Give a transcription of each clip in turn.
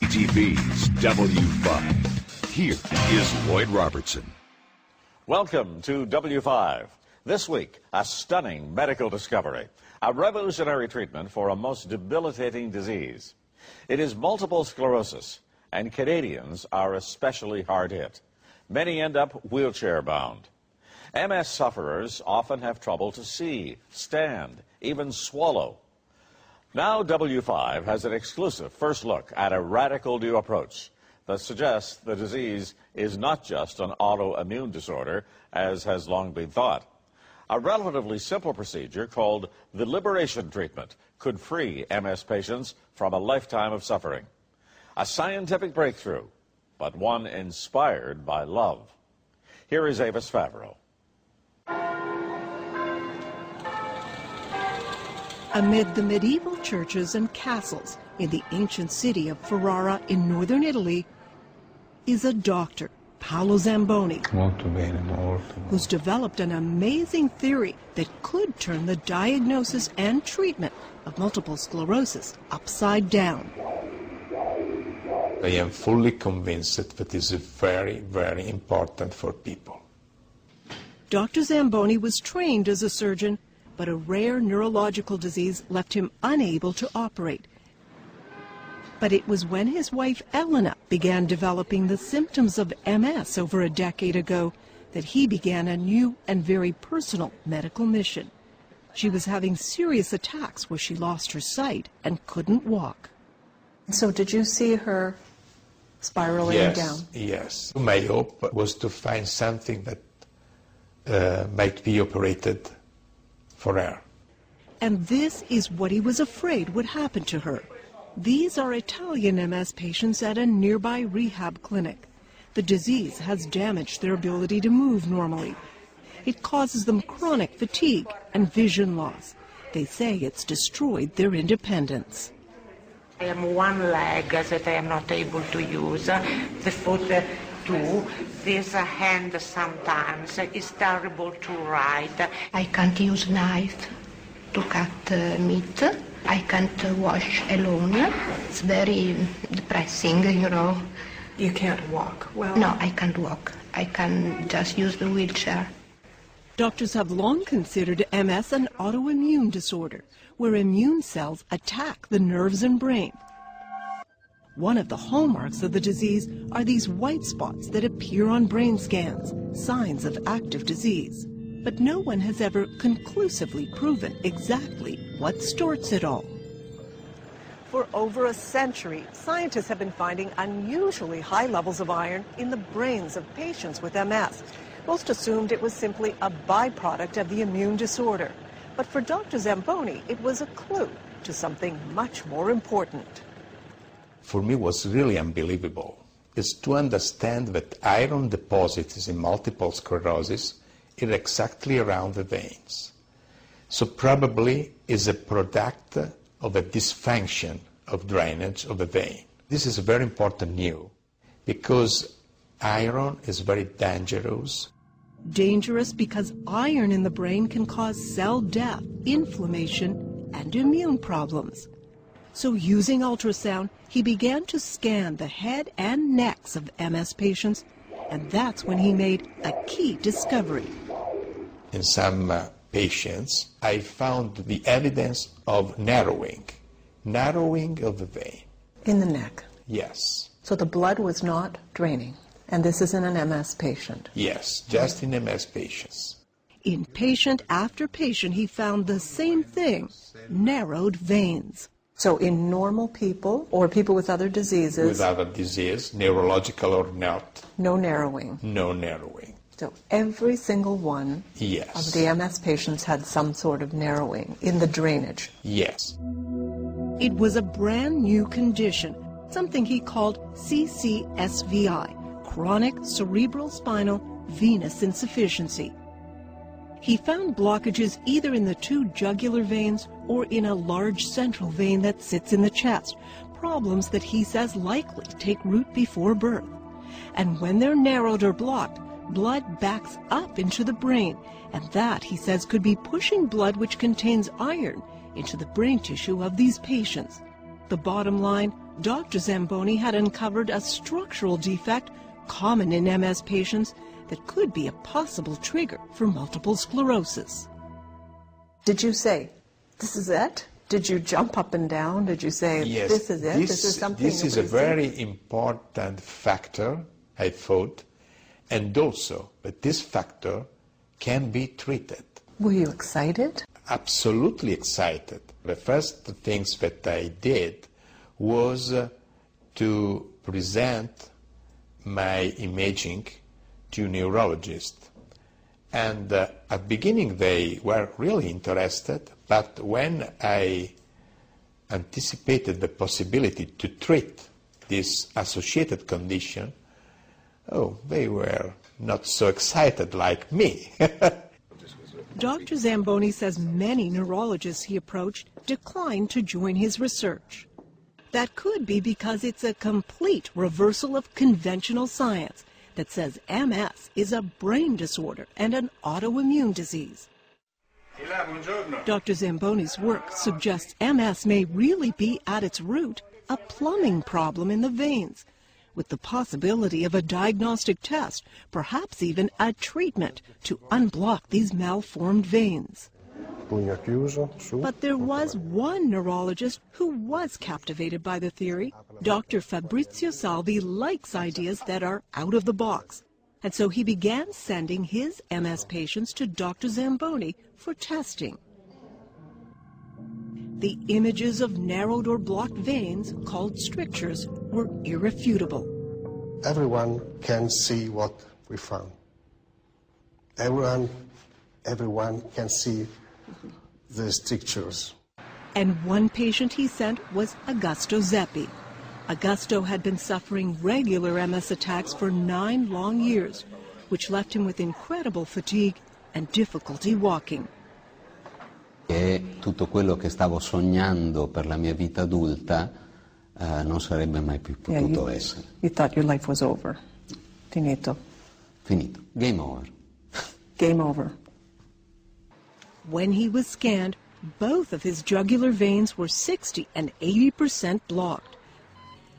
TV's W5. Here is Lloyd Robertson. Welcome to W5. This week, a stunning medical discovery, a revolutionary treatment for a most debilitating disease. It is multiple sclerosis, and Canadians are especially hard hit. Many end up wheelchair-bound. MS sufferers often have trouble to see, stand, even swallow. Now W5 has an exclusive first look at a radical new approach that suggests the disease is not just an autoimmune disorder, as has long been thought. A relatively simple procedure called the liberation treatment could free MS patients from a lifetime of suffering. A scientific breakthrough, but one inspired by love. Here is Avis Favreau. Amid the medieval churches and castles in the ancient city of Ferrara in northern Italy is a doctor, Paolo Zamboni, who's developed an amazing theory that could turn the diagnosis and treatment of multiple sclerosis upside down. I am fully convinced that this is very, very important for people. Dr. Zamboni was trained as a surgeon, but a rare neurological disease left him unable to operate. But it was when his wife Elena began developing the symptoms of MS over a decade ago that he began a new and very personal medical mission. She was having serious attacks where she lost her sight and couldn't walk. So did you see her spiraling down? Yes. My hope was to find something that might be operated for her. And this is what he was afraid would happen to her. These are Italian MS patients at a nearby rehab clinic. The disease has damaged their ability to move normally. It causes them chronic fatigue and vision loss. They say it's destroyed their independence. I have one leg that I am not able to use, the foot too. This hand sometimes is terrible to ride. I can't use knife to cut meat. I can't wash alone. It's very depressing, you know. You can't walk well? No, I can't walk. I can just use the wheelchair. Doctors have long considered MS an autoimmune disorder, where immune cells attack the nerves and brain. One of the hallmarks of the disease are these white spots that appear on brain scans, signs of active disease. But no one has ever conclusively proven exactly what starts it all. For over a century, scientists have been finding unusually high levels of iron in the brains of patients with MS. Most assumed it was simply a byproduct of the immune disorder. But for Dr. Zamboni, it was a clue to something much more important. For me, what's really unbelievable is to understand that iron deposits in multiple sclerosis are exactly around the veins. So probably is a product of a dysfunction of drainage of the vein. This is very important news because iron is very dangerous. Dangerous because iron in the brain can cause cell death, inflammation, and immune problems. So using ultrasound, he began to scan the head and necks of MS patients, and that's when he made a key discovery. In some patients, I found the evidence of narrowing of the vein. In the neck? Yes. So the blood was not draining, and this is in an MS patient? Yes, just in MS patients. In patient after patient, he found the same thing, narrowed veins. So in normal people or people with other diseases? With other disease, neurological or not. No narrowing? No narrowing. So every single one yes. of the MS patients had some sort of narrowing in the drainage? Yes. It was a brand new condition, something he called CCSVI, chronic cerebral spinal venous insufficiency. He found blockages either in the two jugular veins or in a large central vein that sits in the chest, problems that he says likely take root before birth. And when they're narrowed or blocked, blood backs up into the brain, and that, he says, could be pushing blood which contains iron into the brain tissue of these patients. The bottom line, Dr. Zamboni had uncovered a structural defect common in MS patients that could be a possible trigger for multiple sclerosis. Did you say, this is it? Did you jump up and down? Did you say, yes, this is it? This is something this is a very important factor, I thought, and also that this factor can be treated. Were you excited? Absolutely excited. The first things that I did was to present my imaging to neurologists. And at the beginning they were really interested, but when I anticipated the possibility to treat this associated condition, oh, they were not so excited like me. Dr. Zamboni says many neurologists he approached declined to join his research. That could be because it's a complete reversal of conventional science that says MS is a brain disorder and an autoimmune disease. Dr. Zamboni's work suggests MS may really be at its root a plumbing problem in the veins, with the possibility of a diagnostic test, perhaps even a treatment to unblock these malformed veins. But there was one neurologist who was captivated by the theory. Dr. Fabrizio Salvi likes ideas that are out of the box, and so he began sending his MS patients to Dr. Zamboni for testing. The images of narrowed or blocked veins, called strictures, were irrefutable. Everyone can see what we found. Everyone can see the strictures. And one patient he sent was Augusto Zeppi. Augusto had been suffering regular MS attacks for 9 long years, which left him with incredible fatigue and difficulty walking. E tutto quello che stavo sognando per la mia vita adulta non sarebbe mai più potuto essere. You thought your life was over. Finito. Finito. Game over. Game over. When he was scanned, both of his jugular veins were 60 and 80% blocked.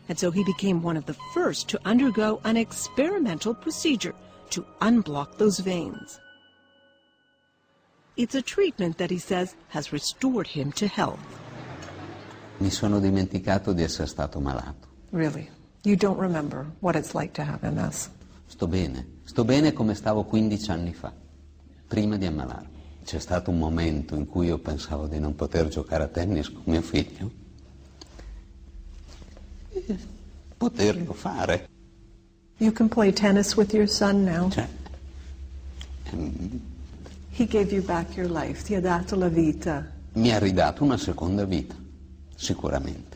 And so he became one of the first to undergo an experimental procedure to unblock those veins. It's a treatment that he says has restored him to health. Mi sono dimenticato di essere stato malato. Really? You don't remember what it's like to have MS? Sto bene come stavo 15 anni fa, prima di ammalarmi. C'è stato un momento in cui io pensavo di non poter giocare a tennis con mio figlio e poterlo fare. You can play tennis with your son now? Cioè, He gave you back your life, ti ha dato la vita. mi ha ridato una seconda vita, sicuramente.